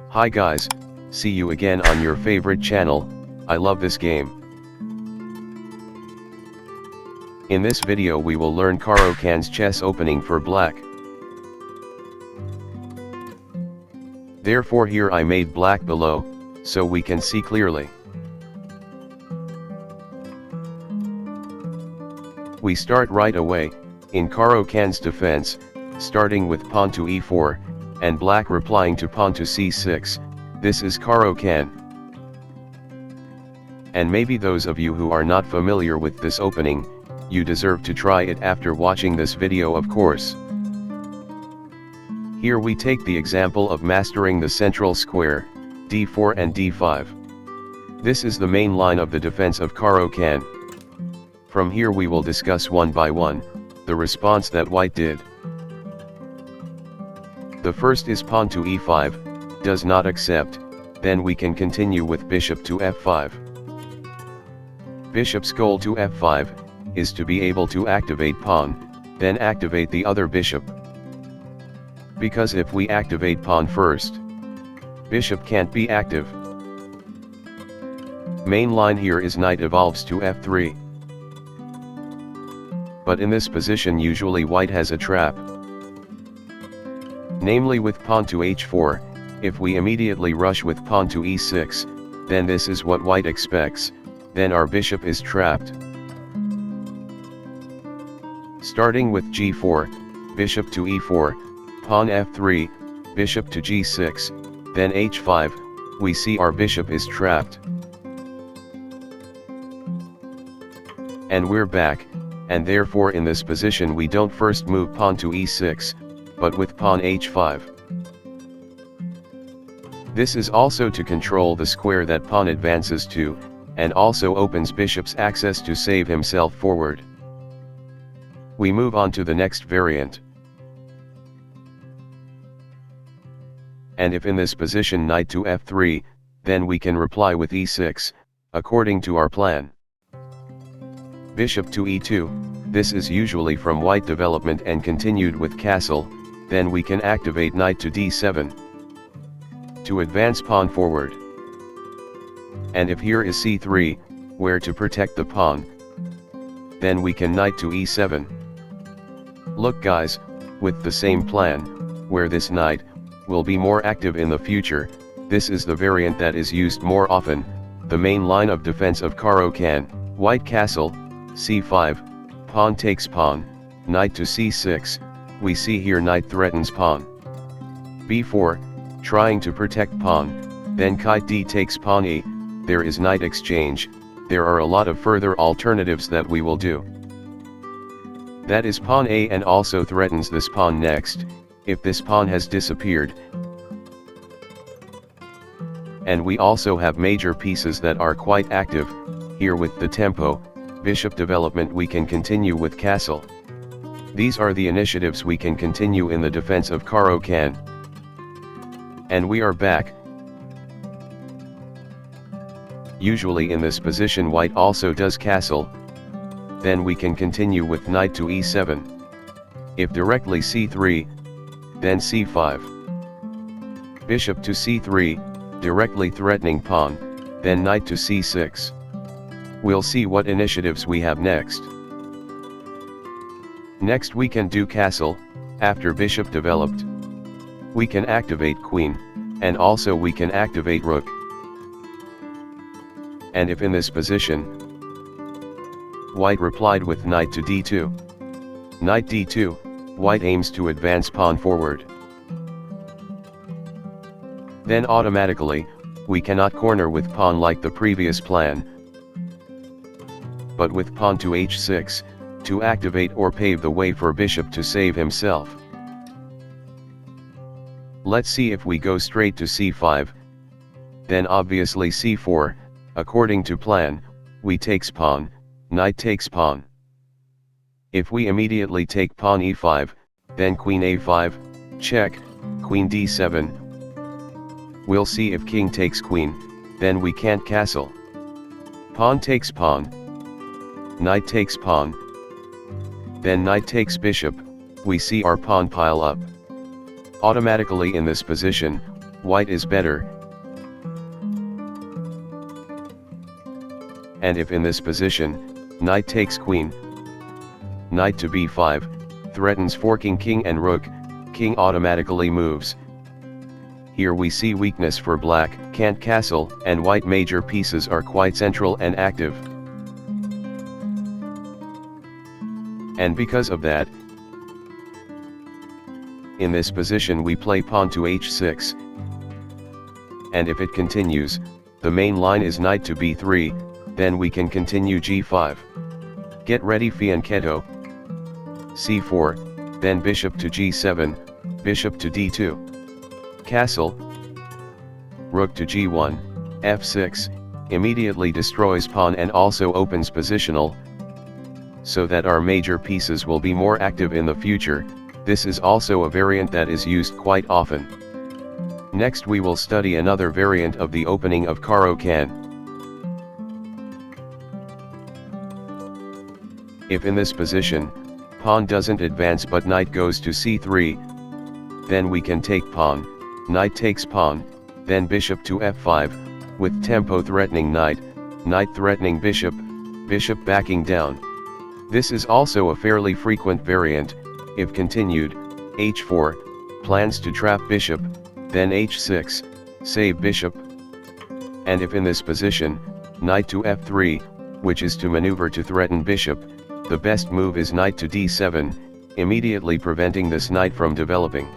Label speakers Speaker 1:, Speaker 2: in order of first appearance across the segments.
Speaker 1: Hi guys, see you again on your favorite channel. I love this game. In this video we will learn Caro-Kann's chess opening for black. Therefore here I made black below, so we can see clearly. We start right away, in Caro-Kann's defense, starting with pawn to e4, and black replying to pawn to c6, this is Caro-Kann. And maybe those of you who are not familiar with this opening, you deserve to try it after watching this video of course. Here we take the example of mastering the central square, d4 and d5. This is the main line of the defense of Caro-Kann. From here we will discuss one by one, the response that white did. The first is pawn to e5, does not accept, then we can continue with bishop to f5. Bishop's goal to f5, is to be able to activate pawn, then activate the other bishop. Because if we activate pawn first, bishop can't be active. Main line here is knight evolves to f3. But in this position usually white has a trap. Namely with pawn to h4, if we immediately rush with pawn to e6, then this is what white expects, then our bishop is trapped. Starting with g4, bishop to e4, pawn f3, bishop to g6, then h5, we see our bishop is trapped. And we're back, and therefore in this position we don't first move pawn to e6, but with pawn h5. This is also to control the square that pawn advances to, and also opens bishop's access to save himself forward. We move on to the next variant. And if in this position knight to f3, then we can reply with e6, according to our plan. Bishop to e2, this is usually from white development and continued with castle, then we can activate knight to d7. To advance pawn forward. And if here is c3, where to protect the pawn, then we can knight to e7. Look guys, with the same plan, where this knight, will be more active in the future, this is the variant that is used more often, the main line of defense of Caro-Kann, white castle, c5, pawn takes pawn, knight to c6, we see here knight threatens pawn. b4, trying to protect pawn, then kite d takes pawn e, there is knight exchange, there are a lot of further alternatives that we will do. That is pawn a and also threatens this pawn next, if this pawn has disappeared. And we also have major pieces that are quite active, here with the tempo, bishop development we can continue with castle. These are the initiatives we can continue in the defense of Caro-Kann. And we are back. Usually in this position white also does castle. Then we can continue with knight to e7. If directly c3, then c5. Bishop to c3, directly threatening pawn, then knight to c6. We'll see what initiatives we have next. Next we can do castle, after bishop developed. We can activate queen, and also we can activate rook. And if in this position, white replied with knight to d2. Knight d2, white aims to advance pawn forward. Then automatically, we cannot corner with pawn like the previous plan, but with pawn to h6, to activate or pave the way for bishop to save himself. Let's see if we go straight to c5, then obviously c4, according to plan, we takes pawn, knight takes pawn. If we immediately take pawn e5, then queen a5, check, queen d7. We'll see if king takes queen, then we can't castle. Pawn takes pawn. Knight takes pawn. Then knight takes bishop, we see our pawn pile up. Automatically in this position, white is better. And if in this position, knight takes queen, knight to b5, threatens forking king and rook, king automatically moves. Here we see weakness for black, can't castle, and white major pieces are quite central and active. And because of that, in this position we play pawn to h6. And if it continues, the main line is knight to b3, then we can continue g5. Get ready fianchetto. c4, then bishop to g7, bishop to d2. Castle. Rook to g1, f6, immediately destroys pawn and also opens positional, so that our major pieces will be more active in the future. This is also a variant that is used quite often. Next we will study another variant of the opening of Caro-Kann. If in this position, pawn doesn't advance but knight goes to c3, then we can take pawn, knight takes pawn, then bishop to f5, with tempo threatening knight, knight threatening bishop, bishop backing down. This is also a fairly frequent variant. If continued, h4, plans to trap bishop, then h6, save bishop. And if in this position, knight to f3, which is to maneuver to threaten bishop, the best move is knight to d7, immediately preventing this knight from developing.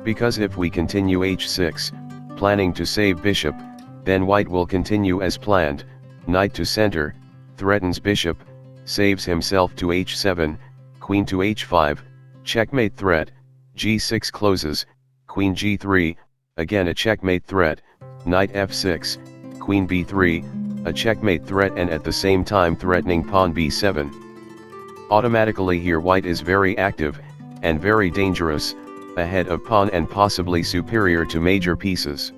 Speaker 1: Because if we continue h6, planning to save bishop, then white will continue as planned, knight to center, threatens bishop, saves himself to h7, queen to h5, checkmate threat, g6 closes, queen g3, again a checkmate threat, knight f6, queen b3, a checkmate threat and at the same time threatening pawn b7. Automatically here white is very active, and very dangerous, ahead of pawn and possibly superior to major pieces.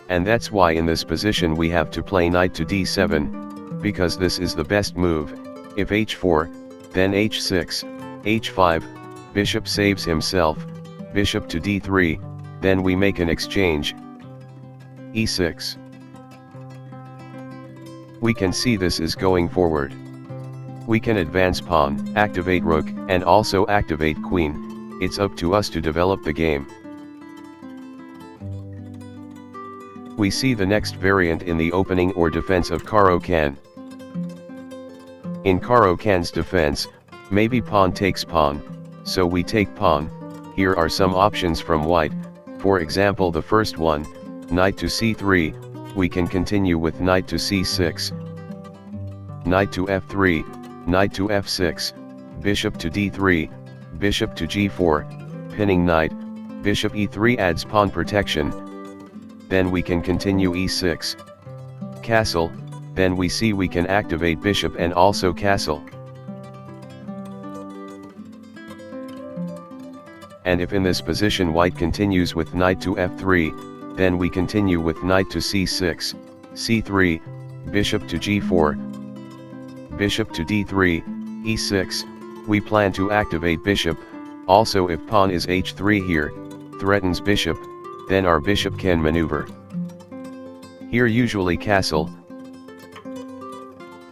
Speaker 1: And that's why in this position we have to play knight to d7, because this is the best move. If h4, then h6, h5, bishop saves himself, bishop to d3, then we make an exchange, e6. We can see this is going forward. We can advance pawn, activate rook, and also activate queen. It's up to us to develop the game. We see the next variant in the opening or defense of Caro-Kann. In Caro-Kann's defense, maybe pawn takes pawn, so we take pawn. Here are some options from white. For example, the first one, knight to c3, we can continue with knight to c6, knight to f3, knight to f6, bishop to d3, bishop to g4, pinning knight, bishop e3 adds pawn protection. Then we can continue e6, castle, then we see we can activate bishop and also castle. And if in this position white continues with knight to f3, then we continue with knight to c6, c3, bishop to g4, bishop to d3, e6, we plan to activate bishop. Also if pawn is h3 here, threatens bishop, then our bishop can maneuver. Here usually castle,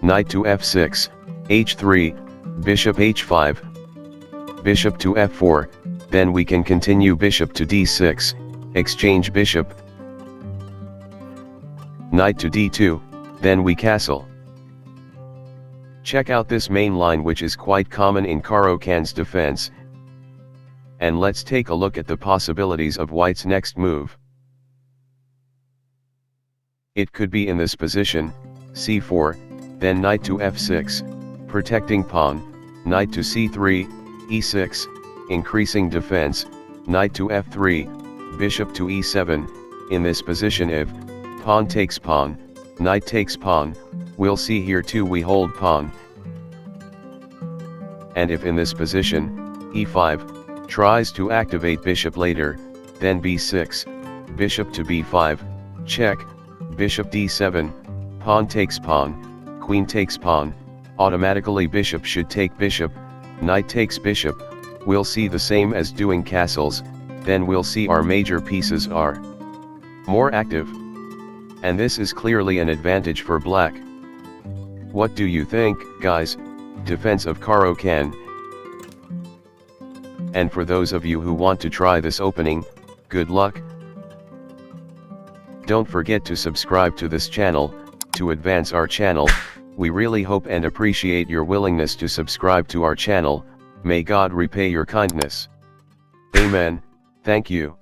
Speaker 1: knight to f6, h3, bishop h5, bishop to f4, then we can continue bishop to d6, exchange bishop, knight to d2, then we castle. Check out this main line which is quite common in Caro-Kann's defense. And let's take a look at the possibilities of white's next move. It could be in this position, c4, then knight to f6, protecting pawn, knight to c3, e6, increasing defense, knight to f3, bishop to e7, in this position if pawn takes pawn, knight takes pawn, we'll see here too we hold pawn. And if in this position, e5, tries to activate bishop later, then b6, bishop to b5, check, bishop d7, pawn takes pawn, queen takes pawn, automatically bishop should take bishop, knight takes bishop, we'll see the same as doing castles, then we'll see our major pieces are more active. And this is clearly an advantage for black. What do you think, guys? Defense of Caro-Kann. And for those of you who want to try this opening, good luck. Don't forget to subscribe to this channel, to advance our channel. We really hope and appreciate your willingness to subscribe to our channel. May God repay your kindness. Amen. Thank you.